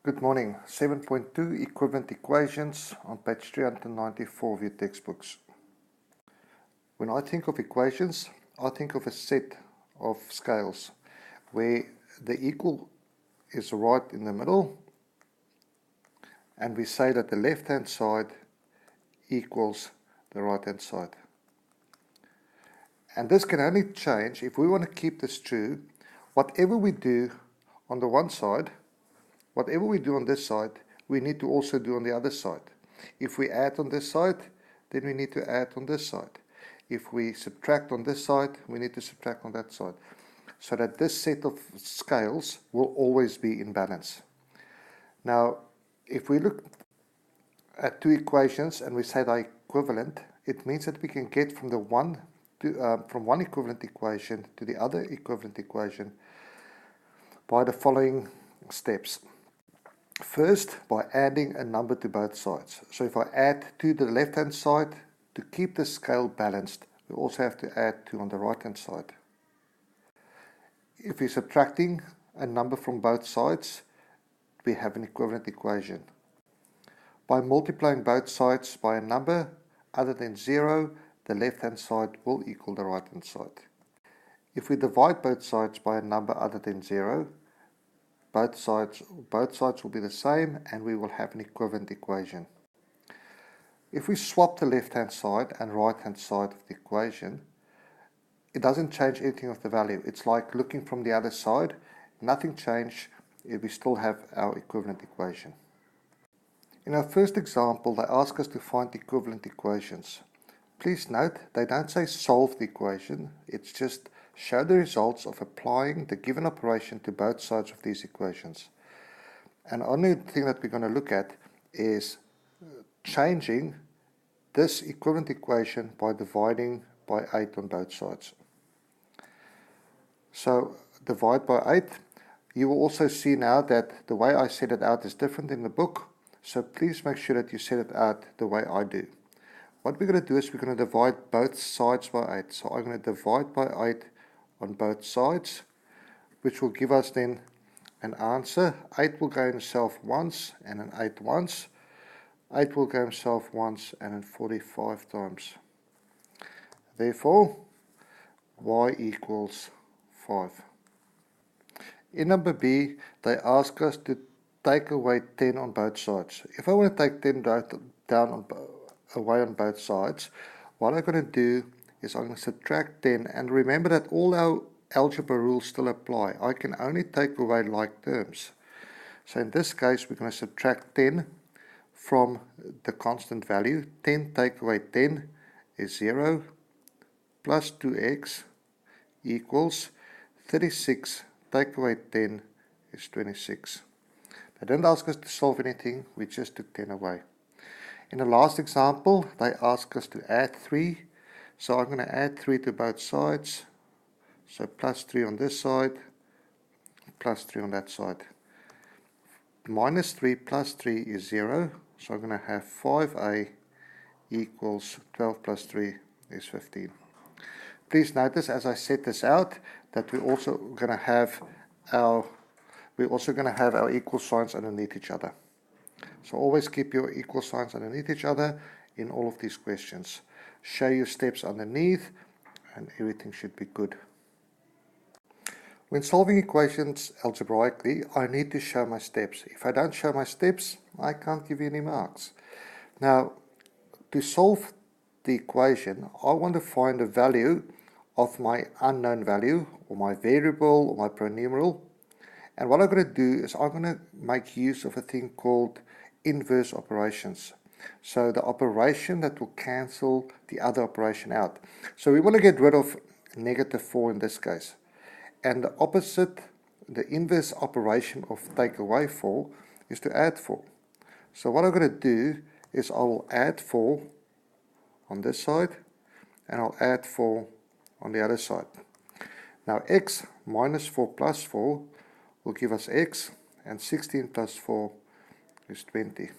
Good morning. 7.2 equivalent equations on page 394 of your textbooks. When I think of equations, I think of a set of scales where the equal is right in the middle, and we say that the left hand side equals the right hand side. And this can only change if we want to keep this true. Whatever we do on the one side, whatever we do on this side, we need to also do on the other side. If we add on this side, then we need to add on this side. If we subtract on this side, we need to subtract on that side. So that this set of scales will always be in balance. Now, if we look at two equations and we say they're equivalent, it means that we can get from one equivalent equation to the other equivalent equation by the following steps. First, by adding a number to both sides. So if I add 2 to the left hand side, to keep the scale balanced, we also have to add 2 on the right hand side. If we're subtracting a number from both sides, we have an equivalent equation. By multiplying both sides by a number other than 0, the left hand side will equal the right hand side. If we divide both sides by a number other than 0, both sides will be the same, and we will have an equivalent equation. If we swap the left hand side and right hand side of the equation, it doesn't change anything of the value. It's like looking from the other side. Nothing changed. We still have our equivalent equation. In our first example, they ask us to find equivalent equations. Please note, they don't say solve the equation. It's just show the results of applying the given operation to both sides of these equations. And the only thing that we're going to look at is changing this equivalent equation by dividing by 8 on both sides. So divide by 8. You will also see now that the way I set it out is different in the book. So please make sure that you set it out the way I do. What we're going to do is we're going to divide both sides by 8. So I'm going to divide by 8 on both sides, which will give us then an answer. 8 will go in itself once and an 8 once. 8 will go in itself once and then 45 times. Therefore, y equals 5. In number B, they ask us to take away 10 on both sides. If I want to take 10 away on both sides, what I'm going to do is I'm going to subtract 10, and remember that all our algebra rules still apply. I can only take away like terms. So in this case, we're going to subtract 10 from the constant value. 10 take away 10 is 0, plus 2x equals 36 take away 10 is 26. They didn't ask us to solve anything, we just took 10 away. In the last example, they ask us to add 3. So I'm going to add 3 to both sides. So plus 3 on this side, plus 3 on that side. Minus 3 plus 3 is 0. So I'm going to have 5a equals 12 plus 3 is 15. Please notice as I set this out that we're also going to have our equal signs underneath each other. So always keep your equal signs underneath each other in all of these questions. Show your steps underneath and everything should be good. When solving equations algebraically, I need to show my steps. If I don't show my steps, I can't give you any marks. Now, to solve the equation, I want to find the value of my unknown value, or my variable, or my pronumeral. And what I'm going to do is I'm going to make use of a thing called inverse operations. So the operation that will cancel the other operation out. So we want to get rid of negative 4 in this case. And the opposite, the inverse operation of take away 4 is to add 4. So what I'm going to do is I will add 4 on this side and I'll add 4 on the other side. Now x minus 4 plus 4 will give us x, and 16 plus 4 is 20.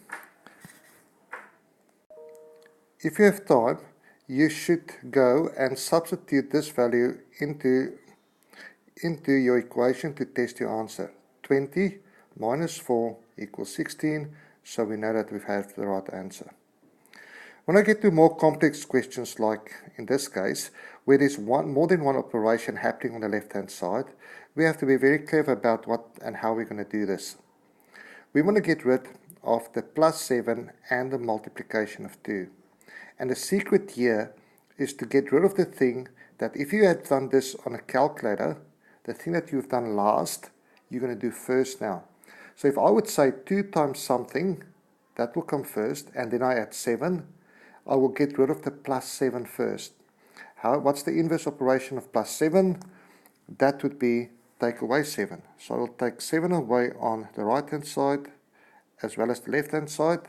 If you have time, you should go and substitute this value into your equation to test your answer. 20 minus 4 equals 16, so we know that we have the right answer. When I get to more complex questions, like in this case, where there's more than one operation happening on the left-hand side, we have to be very clever about what and how we're going to do this. We want to get rid of the plus 7 and the multiplication of 2. And the secret here is to get rid of the thing that if you had done this on a calculator, the thing that you've done last, you're going to do first now. So if I would say 2 times something, that will come first, and then I add 7, I will get rid of the plus 7 first. What's the inverse operation of plus 7? That would be take away 7. So I will take 7 away on the right hand side as well as the left hand side.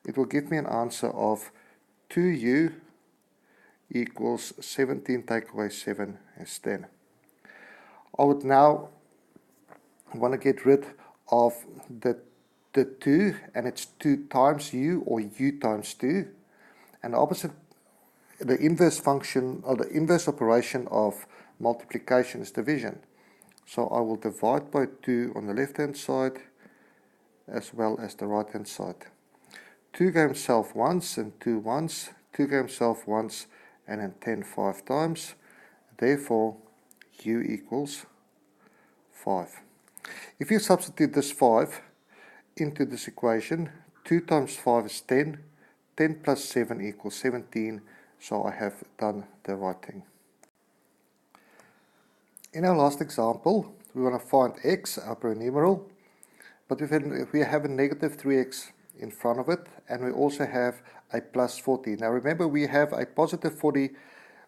It will give me an answer of 2u equals 17 take away 7 is 10. I would now want to get rid of the 2, and it's 2 times u, or u times 2. And the inverse function, or the inverse operation of multiplication is division. So I will divide by 2 on the left hand side as well as the right hand side. 2 go himself once and 2 once, 2 go himself once, and then 10 5 times. Therefore u equals 5. If you substitute this 5 into this equation, 2 times 5 is 10, 10 plus 7 equals 17, so I have done the right thing. In our last example, we want to find x, upper numeral, but if we have a negative 3x in front of it, and we also have a plus 40. Now remember, we have a positive 40,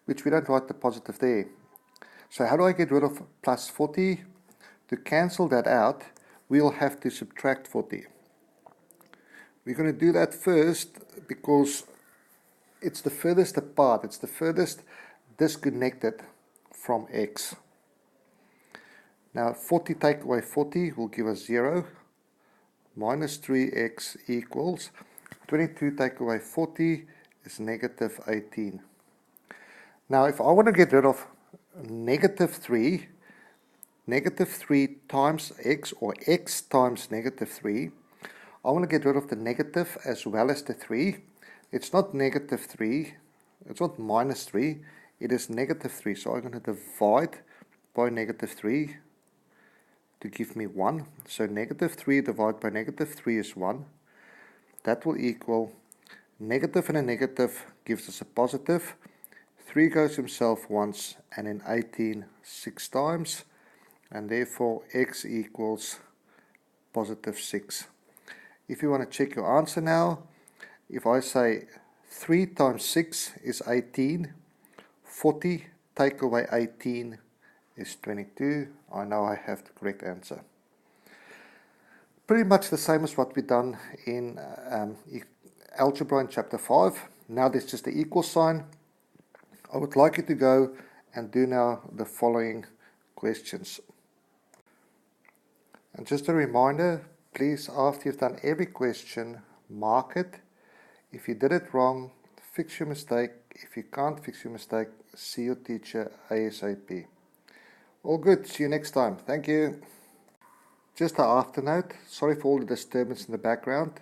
which we don't write the positive there. So how do I get rid of plus 40? To cancel that out, we'll have to subtract 40. We're going to do that first because it's the furthest apart, it's the furthest disconnected from x. Now 40 take away 40 will give us 0. Minus 3x equals 22 take away 40 is negative 18. Now if I want to get rid of negative 3 times x, or x times negative 3, I want to get rid of the negative as well as the 3. It's not negative 3, it's not minus 3, it is negative 3. So I'm going to divide by negative 3 to give me 1. So negative 3 divided by negative 3 is 1. That will equal negative and a negative gives us a positive. 3 goes himself once, and then 18 6 times. And therefore x equals positive 6. If you want to check your answer now, if I say 3 times 6 is 18, 40 take away 18 is 22, I know I have the correct answer. Pretty much the same as what we've done in algebra in chapter 5. Now there's just the equal sign. I would like you to go and do now the following questions. And just a reminder, please, after you've done every question, mark it. If you did it wrong, fix your mistake. If you can't fix your mistake, see your teacher ASAP. All good. See you next time. Thank you. Just an afternote. Sorry for all the disturbance in the background.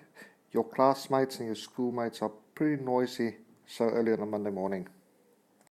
Your classmates and your schoolmates are pretty noisy so early on a Monday morning.